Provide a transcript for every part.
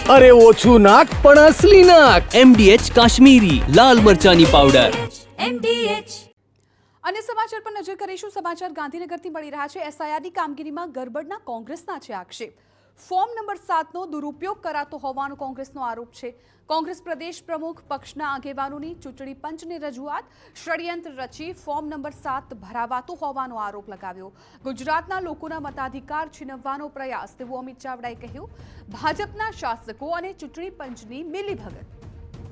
अरे ओछू नाक पण असली नाक। MDH કાશ્મીરી લાલ મરચાની પાવડર। MDH। અને સમાચાર પર નજર કરીશું। સમાચાર ગાંધીનગરથી મળી રહ્યા છે। SIRની કામગીરીમાં ગરબડના કોંગ્રેસના છે આક્ષેપ। ફોર્મ નંબર 7નો દુરુપયોગ કરાતો હોવાનો કોંગ્રેસનો આરોપ છે। કોંગ્રેસ પ્રદેશ પ્રમુખ પક્ષના આગેવાનોની ચૂંટણી પંચને રજૂઆત, ષડયંત્ર રચી ફોર્મ નંબર 7 ભરાવાતો હોવાનો આરોપ લગાવ્યો। ગુજરાતના લોકોના મતાધિકાર છીનવવાનો પ્રયાસ તેવું અમિત ચાવડાએ કહ્યું। ભાજપના શાસકો અને ચૂંટણી પંચની મિલીભગત।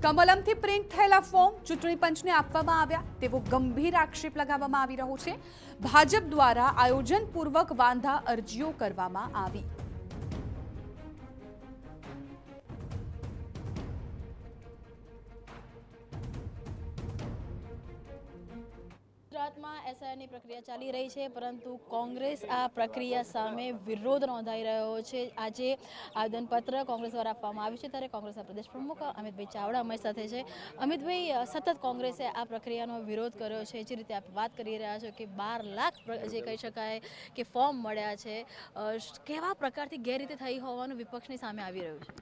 કમલમથી પ્રિન્ટ થયેલા ફોર્મ ચૂંટણી પંચને આપવામાં આવ્યા તેવો ગંભીર આક્ષેપ લગાવવામાં આવી રહ્યો છે। ભાજપ દ્વારા આયોજનપૂર્વક વાંધા અરજીઓ કરવામાં આવી। ગુજરાતમાં SIRની પ્રક્રિયા ચાલી રહી છે, પરંતુ કોંગ્રેસ આ પ્રક્રિયા સામે વિરોધ નોંધાઈ રહ્યો છે। આજે આવેદનપત્ર કોંગ્રેસ દ્વારા આપવામાં આવ્યું છે, ત્યારે કોંગ્રેસના પ્રદેશ પ્રમુખ અમિતભાઈ ચાવડા અમારી સાથે છે। અમિતભાઈ, સતત કોંગ્રેસે આ પ્રક્રિયાનો વિરોધ કર્યો છે। જે રીતે આપ વાત કરી રહ્યા છો કે 12 લાખ જે કહી શકાય કે ફોર્મ મળ્યા છે, કેવા પ્રકારથી ગેરરીતિ થઈ હોવાનું વિપક્ષની સામે આવી રહ્યું છે?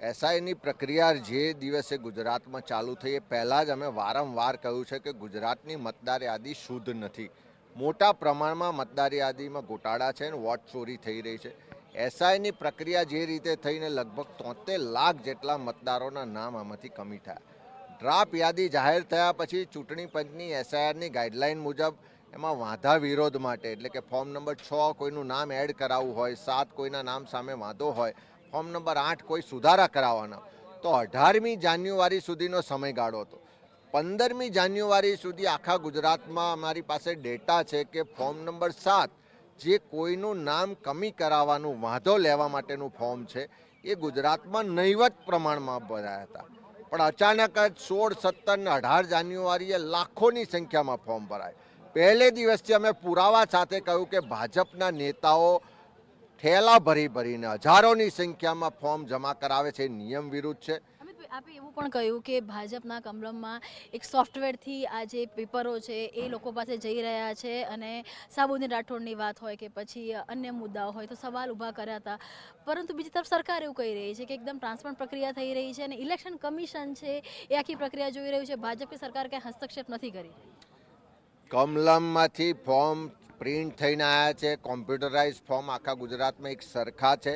SIની પ્રક્રિયા જે દિવસે ગુજરાતમાં ચાલુ થઈ એ પહેલાં જ અમે વારંવાર કહ્યું છે કે ગુજરાતની મતદાર યાદી શુદ્ધ નથી। મોટા પ્રમાણમાં મતદાર યાદીમાં ગોટાળા છે અને વોટ ચોરી થઈ રહી છે। SIની પ્રક્રિયા જે રીતે થઈને લગભગ 73 લાખ જેટલા મતદારોના નામ આમાંથી કમી થયા। ડ્રાફ્ટ યાદી જાહેર થયા પછી ચૂંટણી પંચની SIRની ગાઈડલાઇન મુજબ એમાં વાંધા વિરોધ માટે, એટલે કે ફોર્મ નંબર 6 કોઈનું નામ એડ કરાવવું હોય, 7 કોઈના નામ સામે વાંધો હોય, ફોર્મ નંબર 8 કોઈ સુધારા કરાવવાના, તો 18મી જાન્યુઆરી સુધીનો સમયગાળો હતો। 15મી જાન્યુઆરી સુધી આખા ગુજરાતમાં અમારી પાસે ડેટા છે કે ફોર્મ નંબર 7 જે કોઈનું નામ કમી કરાવવાનું વાંધો લેવા માટેનું ફોર્મ છે એ ગુજરાતમાં નહીવત પ્રમાણમાં ભરાયા હતા। પણ અચાનક જ 16, 17 ને 18 જાન્યુઆરીએ લાખોની સંખ્યામાં ફોર્મ ભરાય। પહેલે દિવસથી અમે પુરાવા સાથે કહ્યું કે ભાજપના નેતાઓ ઠેલા ભરીને હજારોની સંખ્યામાં ફોર્મ જમા કરાવે છે, નિયમ વિરુદ્ધ છે। આપે એવું પણ કહ્યું કે ભાજપના કમલમમાં એક સોફ્ટવેરથી આ જે પેપરો છે એ લોકો પાસે જઈ રહ્યા છે, અને સાબુદ્દીન રાઠોડની વાત હોય કે પછી અન્ય મુદ્દાઓ હોય તો સવાલ ઊભા કર્યા હતા। પરંતુ બીજી તરફ સરકાર એવું કહી રહી છે કે એકદમ ટ્રાન્સપરન્ટ પ્રક્રિયા થઈ રહી છે, અને ઇલેક્શન કમિશન છે એ આખી પ્રક્રિયા જોઈ રહ્યું છે। ભાજપની સરકાર કંઈ હસ્તક્ષેપ નથી કરી। કમલમમાંથી ફોર્મ પ્રિન્ટ થઈને આવ્યા છે, કોમ્પ્યુટરાઇઝ ફોર્મ આખા ગુજરાતમાં એક સરખા છે।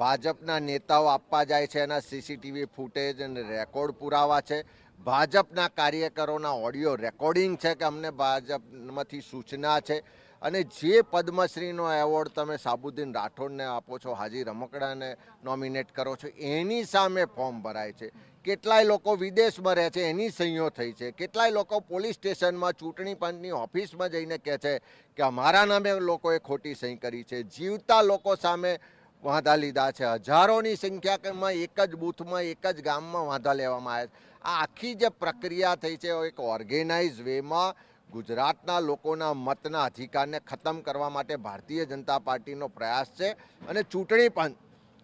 ભાજપના નેતાઓ આપવા જાય છે, એના CCTV ફૂટેજ અને રેકોર્ડ પુરાવા છે। ભાજપના કાર્યકરોના ઓડિયો રેકોર્ડિંગ છે કે અમને ભાજપમાંથી સૂચના છે। અને જે પદ્મશ્રીનો એવોર્ડ તમે સાબુદ્દીન રાઠોડને આપો છો, હાજી રમકડાને નોમિનેટ કરો છો, એની સામે ફોર્મ ભરાય છે। કેટલાય લોકો વિદેશમાં રહે છે, એની સહીઓ થઈ છે। કેટલાય લોકો પોલીસ સ્ટેશનમાં ચૂંટણી પંચની ઓફિસમાં જઈને કહે છે કે અમારા નામે લોકોએ ખોટી સહી કરી છે। જીવતા લોકો સામે વાંધા લીધા છે। હજારોની સંખ્યામાં એક જ બૂથમાં, એક જ ગામમાં વાંધા લેવામાં આવ્યા છે। આ આખી જે પ્રક્રિયા થઈ છે એક ઓર્ગેનાઇઝ વેમાં ગુજરાતના લોકોના મતના અધિકારને ખતમ કરવા માટે ભારતીય જનતા પાર્ટીનો પ્રયાસ છે, અને ચૂંટણી પંચ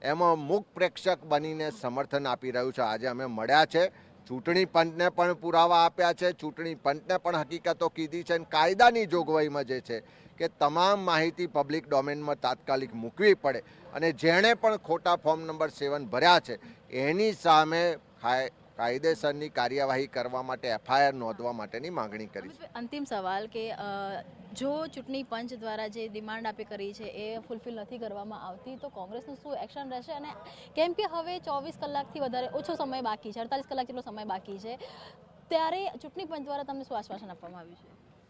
એમાં મુખ પ્રેક્ષક બનીને સમર્થન આપી રહ્યું છે। આજે અમે મળ્યા છે, ચૂંટણી પંચને પણ પુરાવા આપ્યા છે, ચૂંટણી પંચને પણ હકીકતો કીધી છે, અને કાયદાની જોગવાઈમાં જે છે કે તમામ માહિતી પબ્લિક ડોમેનમાં તાત્કાલિક મૂકવી પડે, અને જેણે પણ ખોટા ફોર્મ નંબર 7 ભર્યા છે એની સામે કાયદેસરની કાર્યવાહી કરવા માટે FIR નોંધવા માટેની માંગણી કરી છે। અંતિમ સવાલ કે જો ચૂંટણી પંચ દ્વારા જે ડિમાન્ડ આપે કરી છે એ ફૂલફિલ નથી કરવામાં આવતી તો કોંગ્રેસનું શું એક્શન રહેશે? અને કેમ કે હવે 24 કલાકથી વધારે ઓછો સમય બાકી છે, 48 કલાક જેટલો સમય બાકી છે, ત્યારે ચૂંટણી પંચ દ્વારા તમને શું આશ્વાસન આપવામાં આવ્યું છે?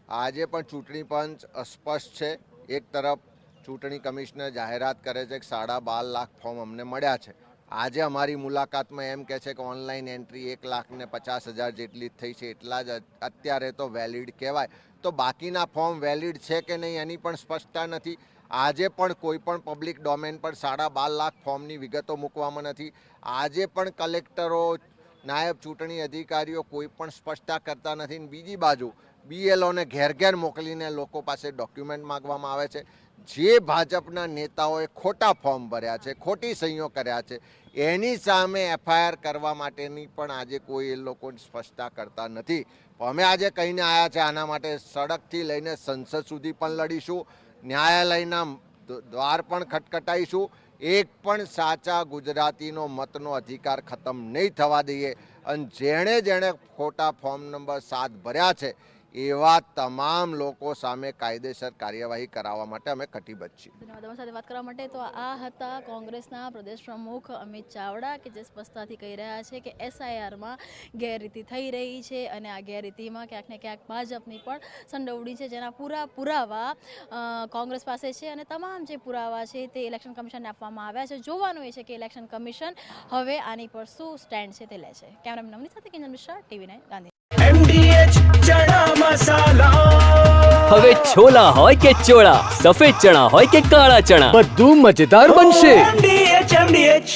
આજે પણ ચૂંટણી પંચ અસ્પષ્ટ છે। એક તરફ ચૂંટણી કમિશનર જાહેરાત કરે છે કે 12.5 લાખ ફોર્મ અમને મળ્યા છે। આજે અમારી મુલાકાતમાં એમ કહે છે કે ઓનલાઈન એન્ટ્રી 1,50,000 જેટલી થઈ છે, એટલા જ અત્યારે તો વેલિડ કહેવાય। તો બાકીના ફોર્મ વેલિડ છે કે નહીં એની પણ સ્પષ્ટતા નથી। આજે પણ કોઈ પણ પબ્લિક ડોમેન પર 12.5 લાખ ફોર્મની વિગતો મૂકવામાં નથી। આજે પણ કલેક્ટરો, નાયબ ચૂંટણી અધિકારીઓ કોઈ પણ સ્પષ્ટતા કરતા નથી। બીજી બાજુ BLOને ઘેર મોકલીને લોકો પાસે ડોક્યુમેન્ટ માગવામાં આવે છે। જે ભાજપના નેતાઓએ ખોટા ફોર્મ ભર્યા છે, ખોટી સહીઓ કર્યા છે, એની સામે FIR કરવા માટેની પણ આજે કોઈ એ લોકો સ્પષ્ટતા કરતા નથી। અમે આજે કહીને આવ્યા છે આના માટે સડકથી લઈને સંસદ સુધી પણ લડીશું। ન્યાયાલયના દ્વાર પણ ખટખટાઈશું. એક પણ સાચા ગુજરાતીનો મતનો અધિકાર ખતમ નહીં થવા દઈએ અને જેણે ખોટા ફોર્મ નંબર 7 ભર્યા છે એવા તમામ લોકો સામે કાયદેસર કાર્યવાહી કરાવવા માટે અમે કટિબદ્ધ છીએ. ધન્યવાદ. અમારી સાથે વાત કરવા માટે તો આ હતા કોંગ્રેસના પ્રદેશ પ્રમુખ અમિત ચાવડા કે જે સ્પષ્ટતાથી કહી રહ્યા છે કે એસઆઈઆરમાં ગેરરીતિ થઈ રહી છે અને આ ગેરરીતિમાં ક્યાંક ને ક્યાંક ભાજપની પણ સંડોવણી છે, જેના પૂરા પુરાવા કોંગ્રેસ પાસે છે અને તમામ જે પુરાવા છે તે ઇલેક્શન કમિશનને આપવામાં આવ્યા છે. જોવાનું એ છે કે ઇલેક્શન કમિશન હવે આની પર શું સ્ટેન્ડ છે તે લે છે. કેમેરામેન નવની સાથે કિંજલ મિશ્રા, TV9 ગાંધી. હવે છોલા હોય કે ચોળા, સફેદ ચણા હોય કે કાળા ચણા, બધું મજેદાર બનશે.